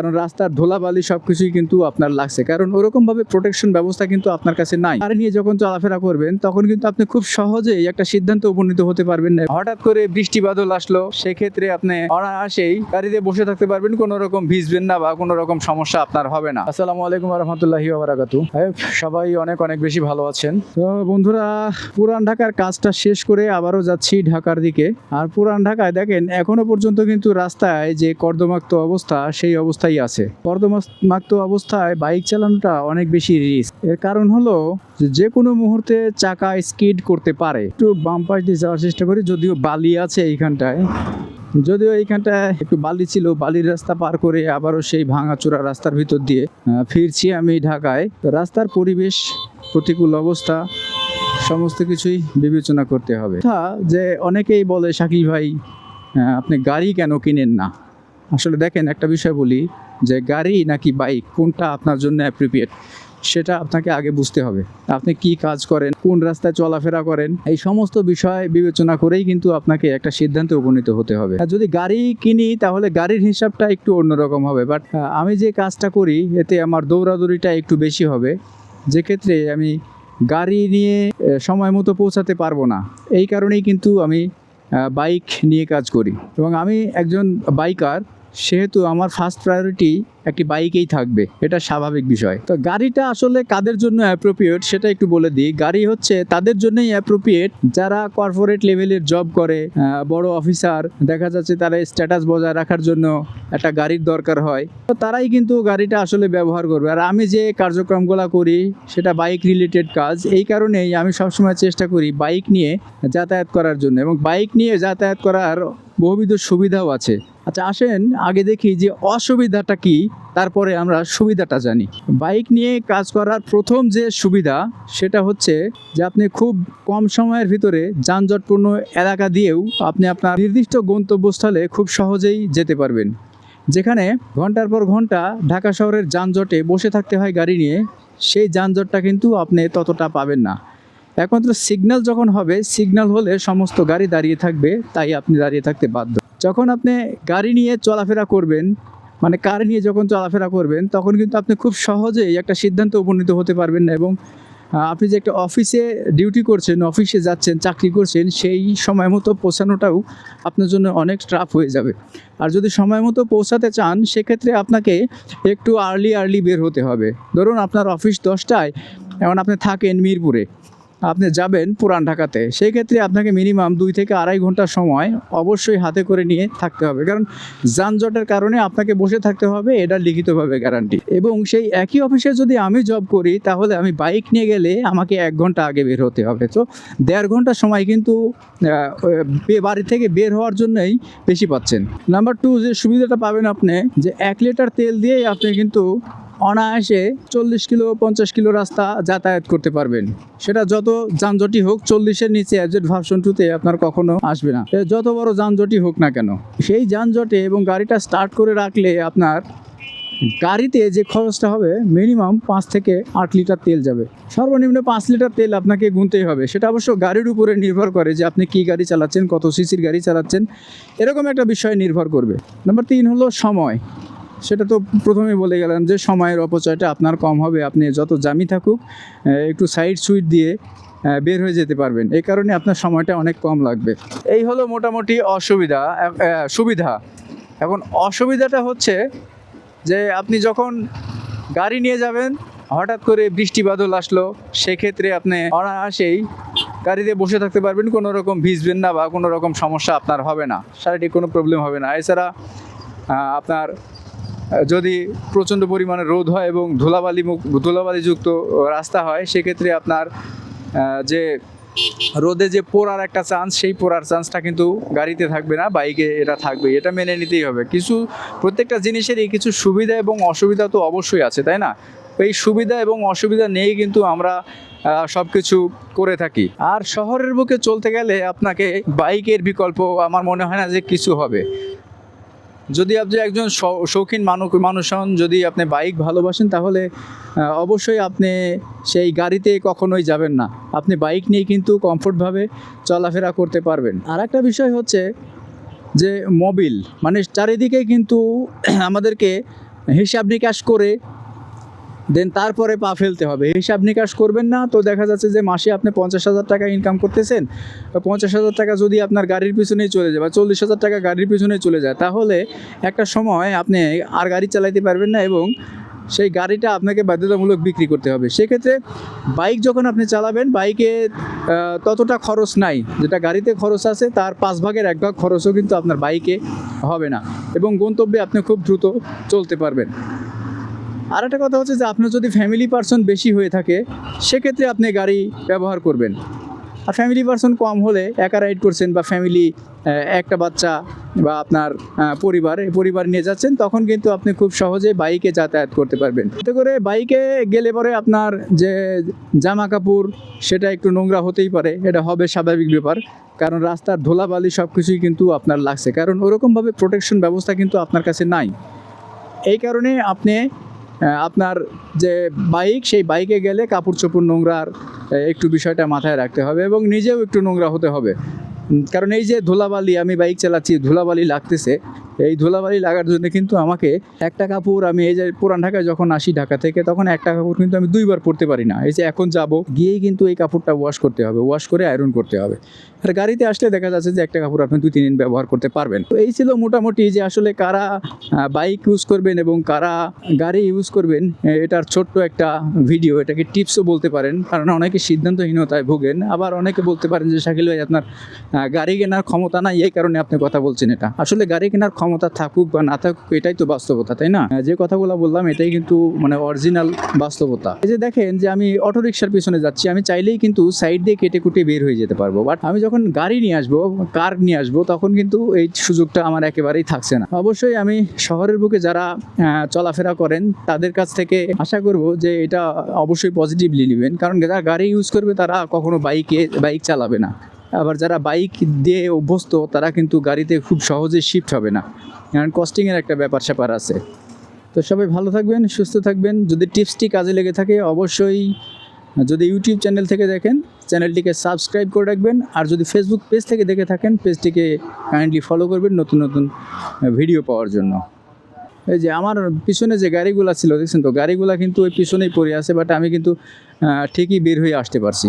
কারণ রাস্তার ধুলাবালি সবকিছুই কিন্তু আপনার লাগছে, কারণ ওরকমভাবে প্রোটেকশন ব্যবস্থা কিন্তু আপনার কাছে নাই। গাড়ি নিয়ে যখন চলাফেরা করবেন তখন কিন্তু আপনি খুব সহজেই একটা সিদ্ধান্তে উপনীত হতে পারবেন না। হঠাৎ করে বৃষ্টি বাদল আসলো, সেক্ষেত্রে আপনি অনায়াসেই গাড়িতে বসে থাকতে পারবেন, কোনো রকম ভিজবেন না বা কোনো রকম সমস্যা আপনার হবে না। আসসালামু আলাইকুম রহমতুল্লাহি ওয়া বারাকাতুহু। সবাই অনেক অনেক বেশি ভালো আছেন তো বন্ধুরা, পুরান ঢাকার কাজটা শেষ করে আবারও যাচ্ছি ঢাকার দিকে। আর পুরান ঢাকায় দেখেন এখনো পর্যন্ত কিন্তু রাস্তায় যে কর্দমাক্ত অবস্থা, সেই অবস্থায় আছে। কর্দমাক্ত অবস্থায় বাইক চালানোটা অনেক বেশি রিস্ক। এর কারণ হলো যে কোনো মুহূর্তে চাকা স্কিড করতে পারে। একটু বাম পাশ দিয়ে যাওয়ার চেষ্টা করি, যদিও বালি আছে এইখানটায়, একটু বালি ছিল, বালির রাস্তা পার করে আবারও সেই ভাঙাচোরা রাস্তার ভিতর দিয়ে ফিরছি আমি ঢাকায়। রাস্তার পরিবেশ, প্রতিকূল অবস্থা সমস্ত কিছুই বিবেচনা করতে হবে। যে অনেকেই বলে শাকিল ভাই আপনি গাড়ি কেন কিনেন না? আসলে দেখেন একটা বিষয় বলি, যে গাড়ি নাকি বাইক কোনটা আপনার জন্য অ্যাপ্রোপ্রিয়েট সেটা আপনাকে আগে বুঝতে হবে। আপনি কি কাজ করেন, কোন রাস্তায় চলাফেরা করেন, এই সমস্ত বিষয় বিবেচনা করেই কিন্তু আপনাকে একটা সিদ্ধান্তে উপনীত হতে হবে। আর যদি গাড়ি কিনি তাহলে গাড়ির হিসাবটা একটু অন্যরকম হবে, বাট আমি যে কাজটা করি এতে আমার দৌড়াদৌড়িটা একটু বেশি হবে, যে ক্ষেত্রে আমি গাড়ি নিয়ে সময় মতো পৌঁছাতে পারবো না। এই কারণেই কিন্তু আমি বাইক নিয়ে কাজ করি, এবং আমি একজন বাইকার, সেহেতু আমার ফার্স্ট প্রায়োরিটি একটি বাইকেই থাকবে, এটা স্বাভাবিক বিষয়। তো গাড়িটা আসলে কাদের জন্য অ্যাপ্রোপ্রিয়েট সেটা একটু বলে দিই। গাড়ি হচ্ছে তাদের জন্যই অ্যাপ্রোপ্রিয়েট যারা কর্পোরেট লেভেলের জব করে, বড় অফিসার, দেখা যাচ্ছে তারা স্ট্যাটাস বজায় রাখার জন্য একটা গাড়ির দরকার হয়, তো তারাই কিন্তু গাড়িটা আসলে ব্যবহার করবে। আর আমি যে কার্যক্রমগুলো করি সেটা বাইক রিলেটেড কাজ, এই কারণেই আমি সবসময় চেষ্টা করি বাইক নিয়ে যাতায়াত করার জন্য, এবং বাইক নিয়ে যাতায়াত করার বহুবিধ সুবিধাও আছে। আচ্ছা আসেন আগে দেখি যে অসুবিধাটা কি, তারপরে আমরা সুবিধাটা জানি। বাইক নিয়ে কাজ করার প্রথম যে সুবিধা সেটা হচ্ছে যে আপনি খুব কম সময়ের ভিতরে যানজটপূর্ণ এলাকা দিয়েও আপনি আপনার নির্দিষ্ট গন্তব্যস্থলে খুব সহজেই যেতে পারবেন। যেখানে ঘন্টার পর ঘন্টা ঢাকা শহরের যানজটে বসে থাকতে হয় গাড়ি নিয়ে, সেই যানজটটা কিন্তু আপনি ততটা পাবেন না। একমাত্র সিগন্যাল যখন হবে, সিগন্যাল হলে সমস্ত গাড়ি দাঁড়িয়ে থাকবে, তাই আপনি দাঁড়িয়ে থাকতে বাধ্য। যখন আপনি গাড়ি নিয়ে চলাফেরা করবেন, মানে কার নিয়ে যখন চলাফেরা করবেন, তখন কিন্তু আপনি খুব সহজেই একটা সিদ্ধান্তে উপনীত হতে পারবেন না, এবং আপনি যে একটা অফিসে ডিউটি করছেন, অফিসে যাচ্ছেন, চাকরি করছেন, সেই সময় মতো পৌঁছানোটাও আপনার জন্য অনেক টাফ হয়ে যাবে। আর যদি সময় মতো পৌঁছাতে চান, সেক্ষেত্রে আপনাকে একটু আর্লি বের হতে হবে। ধরুন আপনার অফিস 10টায়, এখন আপনি থাকেন মিরপুরে, আপনি যাবেন পুরান ঢাকাতে, সেই ক্ষেত্রে আপনাকে মিনিমাম 2 থেকে আড়াই ঘন্টা সময় অবশ্যই হাতে করে নিয়ে থাকতে হবে, কারণ যানজটের কারণে আপনাকে বসে থাকতে হবে, এটা লিখিতভাবে গ্যারান্টি। এবং সেই একই অফিসে যদি আমি জব করি, তাহলে আমি বাইক নিয়ে গেলে আমাকে 1 ঘন্টা আগে বের হতে হবে, তো 1.5 ঘন্টা সময় কিন্তু বাড়ি থেকে বের হওয়ার জন্যই বেশি পাচ্ছেন। নাম্বার 2 যে সুবিধাটা পাবেন আপনি, যে 1 লিটার তেল দিয়েই আপনি কিন্তু অনায়াসে 40 কিলো 50 কিলো রাস্তা যাতায়াত করতে পারবেন। সেটা যত যানজটই হোক, 40-এর নিচে অ্যাবজেট ভার্সন 2-তে আপনার কখনো আসবে না, যত বড় যানজটই হোক না কেন। সেই যানজটে এবং গাড়িটা স্টার্ট করে রাখলে আপনার গাড়িতে যে খরচটা হবে, মিনিমাম 5 থেকে 8 লিটার তেল যাবে, সর্বনিম্ন 5 লিটার তেল আপনাকে গুনতেই হবে। সেটা অবশ্য গাড়ির উপরে নির্ভর করে যে আপনি কী গাড়ি চালাচ্ছেন, কত সিসির গাড়ি চালাচ্ছেন, এরকম একটা বিষয় নির্ভর করবে। নাম্বার 3 হলো সময়। সেটা তো প্রথমেই বলে গেলাম যে সময়ের অপচয়টা আপনার কম হবে, আপনি যত জামই থাকুক একটু সাইড সুইট দিয়ে বের হয়ে যেতে পারবেন, এই কারণে আপনার সময়টা অনেক কম লাগবে। এই হলো মোটামুটি সুবিধা। এখন অসুবিধাটা হচ্ছে যে আপনি যখন গাড়ি নিয়ে যাবেন, হঠাৎ করে বৃষ্টি বাদল আসলো, সেক্ষেত্রে আপনি অনায়াসেই গাড়িতে বসে থাকতে পারবেন, কোনো রকম ভিজবেন না বা কোনো রকম সমস্যা আপনার হবে না, শারীরিক কোনো প্রবলেম হবে না। এছাড়া আপনার যদি প্রচণ্ড পরিমাণে রোদ হয় এবং ধুলাবালিযুক্ত রাস্তা হয়, সেক্ষেত্রে আপনার যে রোদে যে পোড়ার একটা চান্স, সেই পোড়ার চান্সটা কিন্তু গাড়িতে থাকবে না, বাইকে এটা থাকবে, এটা মেনে নিতেই হবে। প্রত্যেকটা জিনিসেরই কিছু সুবিধা এবং অসুবিধা তো অবশ্যই আছে, তাই না? এই সুবিধা এবং অসুবিধা নিয়েই কিন্তু আমরা সব কিছু করে থাকি। আর শহরের বুকে চলতে গেলে আপনাকে বাইকের বিকল্প আমার মনে হয় না যে কিছু হবে। যদি আপনি একজন শৌখিন মানুষ হন, যদি আপনি বাইক ভালোবাসেন, তাহলে অবশ্যই আপনি সেই গাড়িতে কখনোই যাবেন না, আপনি বাইক নিয়ে কিন্তু কমফোর্টভাবে চলাফেরা করতে পারবেন। আর একটা বিষয় হচ্ছে যে মোবিল, মানে চারিদিকে কিন্তু আমাদেরকে হিসাব নিকাশ করে দেন তারপরে পা ফেলতে হবে। হিসাব নিকাশ করবেন না তো দেখা যাচ্ছে যে মাসে আপনি 50,000 টাকা ইনকাম করতেছেন, 50,000 টাকা যদি আপনার গাড়ির পিছনেই চলে যায় বা 40,000 টাকা গাড়ির পিছনেই চলে যায়, তাহলে একটা সময় আপনি আর গাড়ি চালাতে পারবেন না এবং সেই গাড়িটা আপনাকে বাধ্যতামূলক বিক্রি করতে হবে। সেক্ষেত্রে বাইক যখন আপনি চালাবেন, বাইকে ততটা খরচ নাই, যেটা গাড়িতে খরচ আছে তার 5 ভাগের 1 ভাগ খরচও কিন্তু আপনার বাইকে হবে না এবং গন্তব্যে আপনি খুব দ্রুত চলতে পারবেন। আর একটা কথা হচ্ছে যে আপনার যদি ফ্যামিলি পার্সন বেশি হয়ে থাকে সেক্ষেত্রে আপনি গাড়ি ব্যবহার করবেন। আর ফ্যামিলি পার্সন কম হলে একা রাইড করছেন বা ফ্যামিলি একটা বাচ্চা বা আপনার পরিবার নিয়ে যাচ্ছেন, তখন কিন্তু আপনি খুব সহজে বাইকে যাতায়াত করতে পারবেন। এতে করে বাইকে গেলে পরে আপনার যে জামা কাপড় সেটা একটু নোংরা হতেই পারে, এটা হবে স্বাভাবিক ব্যাপার, কারণ রাস্তার ধুলাবালি সব কিছুই কিন্তু আপনার লাগছে, কারণ ওরকমভাবে প্রোটেকশন ব্যবস্থা কিন্তু আপনার কাছে নাই। এই কারণে আপনি আপনার যে বাইক, সেই বাইকে গেলে কাপড় চোপড় নোংরার একটু বিষয়টা মাথায় রাখতে হবে এবং নিজেও একটু নোংরা হতে হবে। কারণ এই যে ধুলাবালি, আমি বাইক চালাচ্ছি, ধুলাবালি লাগতেছে, এই ধুলাবালি লাগার জন্য কিন্তু আমাকে একটা কাপড়, আমি এই যে পুরান ঢাকায় যখন আসি ঢাকা থেকে, তখন একটা কাপড় কিন্তু আমি 2বার পরতে পারি না। এই যে এখন যাব গিয়েই কিন্তু এই কাপড়টা ওয়াশ করতে হবে, ওয়াশ করে আয়রন করতে হবে। আর গাড়িতে আসলে দেখা যাচ্ছে যে একটা কাপড় আপনি 2-3 দিন ব্যবহার করতে পারবেন। তো এই ছিল মোটামুটি যে আসলে কারা বাইক ইউজ করবেন এবং কারা গাড়ি ইউজ করবেন, এটার ছোট্ট একটা ভিডিও, এটাকে টিপসও বলতে পারেন, কারণ অনেকে সিদ্ধান্তহীনতায় ভোগেন। আবার অনেকে বলতে পারেন যে শাকিল ভাই আপনার গাড়ি কেনার ক্ষমতা নাই, এই কারণে আপনি কথা বলছেন। এটা আসলে গাড়ি কেনার ক্ষমতা থাকুক বা না থাকুক, এটাই তো বাস্তবতা, তাই না? যে কথাগুলো বললাম এটাই কিন্তু মানে অরিজিনাল বাস্তবতা। এই যে দেখেন যে আমি অটোরিকশার পিছনে যাচ্ছি, আমি চাইলেই কিন্তু সাইড দিয়ে কেটে কুটে বের হয়ে যেতে পারবো, বাট আমি যখন গাড়ি নিয়ে আসবো, কার নিয়ে আসবো, তখন কিন্তু এই সুযোগটা আমার একেবারেই থাকছে না। অবশ্যই আমি শহরের বুকে যারা চলাফেরা করেন তাদের কাছ থেকে আশা করব যে এটা অবশ্যই পজিটিভলি নেবেন, কারণ যারা গাড়ি ইউজ করবে তারা কখনো বাইক চালাবে না। আবার যারা বাইক দিয়ে অভ্যস্ত তারা কিন্তু গাড়িতে খুব সহজে শিফট হবে না, কারণ কস্টিংয়ের একটা ব্যাপার স্যাপার আছে। তো সবাই ভালো থাকবেন, সুস্থ থাকবেন। যদি টিপসটি কাজে লেগে থাকে অবশ্যই, যদি ইউটিউব চ্যানেল থেকে দেখেন চ্যানেলটিকে সাবস্ক্রাইব করে রাখবেন, আর যদি ফেসবুক পেজ থেকে দেখে থাকেন পেজটিকে কাইন্ডলি ফলো করবেন নতুন নতুন ভিডিও পাওয়ার জন্য। এই যে আমার পিছনে যে গাড়িগুলো ছিল দেখছেন তো, গাড়িগুলো কিন্তু ওই পিছনেই পড়ে আছে, বাট আমি কিন্তু ঠিকই বের হয়ে আসতে পারছি।